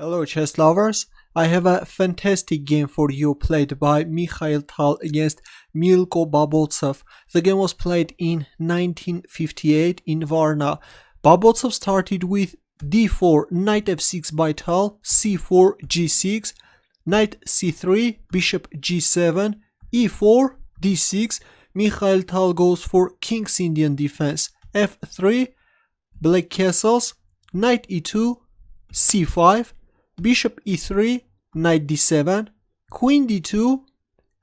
Hello chess lovers, I have a fantastic game for you played by Mikhail Tal against Milko Bobotsov. The game was played in 1958 in Varna. Bobotsov started with d4, knight f6 by Tal, c4, g6, knight c3, bishop g7, e4, d6. Mikhail Tal goes for King's Indian defense, f3, black castles, knight e2, c5, bishop e3, knight d7, queen d2,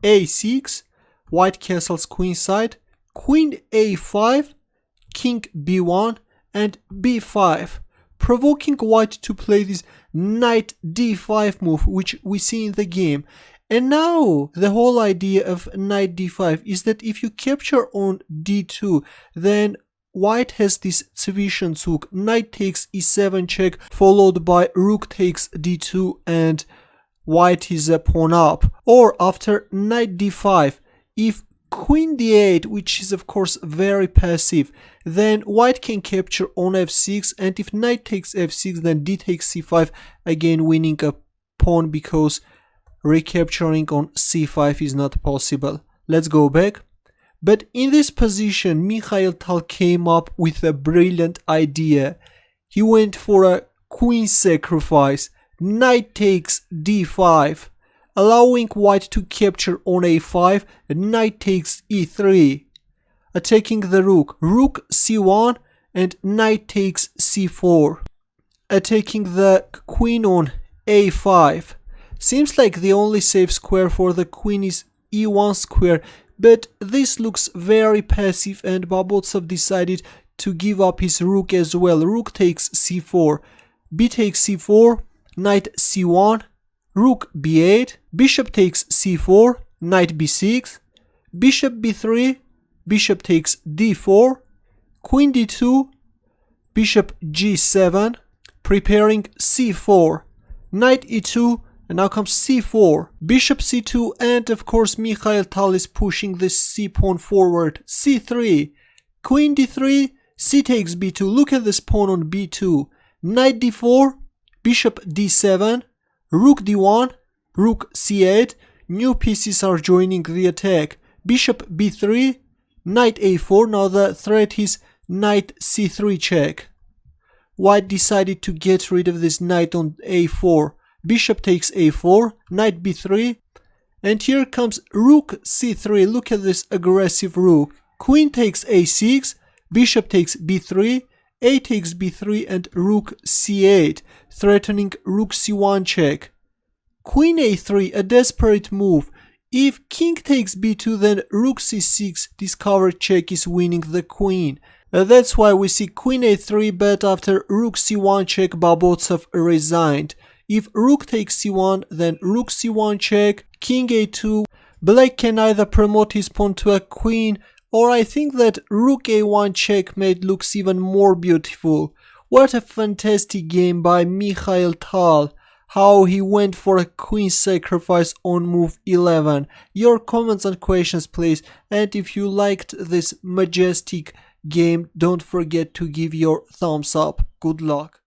a6, white castles queenside, queen a5, king b1 and b5, provoking white to play this knight d5 move which we see in the game. And now the whole idea of knight d5 is that if you capture on d2, then white has this Zwischenzug, knight takes e7 check, followed by rook takes d2 and white is a pawn up. Or after knight d5, if queen d8, which is of course very passive, then white can capture on f6, and if knight takes f6, then d takes c5, again winning a pawn because recapturing on c5 is not possible. Let's go back. But in this position, Mikhail Tal came up with a brilliant idea. He went for a queen sacrifice, knight takes d5, allowing white to capture on a5, and knight takes e3, attacking the rook, rook c1 and knight takes c4, attacking the queen on a5. Seems like the only safe square for the queen is e1 square, but this looks very passive and Bobotsov decided to give up his rook as well. Rook takes c4, b takes c4, knight c1, rook b8, bishop takes c4, knight b6, bishop b3, bishop takes d4, queen d2, bishop g7, preparing c4, knight e2, and now comes c4, bishop c2, and of course Mikhail Tal is pushing this c pawn forward, c3, queen d3, c takes b2, look at this pawn on b2, knight d4, bishop d7, rook d1, rook c8, new pieces are joining the attack, bishop b3, knight a4, now the threat is knight c3 check. White decided to get rid of this knight on a4, bishop takes a4, knight b3, and here comes rook c3, look at this aggressive rook, queen takes a6, bishop takes b3, a takes b3 and rook c8, threatening rook c1 check, queen a3, a desperate move, if king takes b2 then rook c6, discovered check is winning the queen. That's why we see queen a3, but after rook c1 check Bobotsov resigned. If rook takes c1, then rook c1 check, king a2, black can either promote his pawn to a queen, or I think that rook a1 checkmate looks even more beautiful. What a fantastic game by Mikhail Tal, how he went for a queen sacrifice on move 11. Your comments and questions please, and if you liked this majestic game, don't forget to give your thumbs up. Good luck.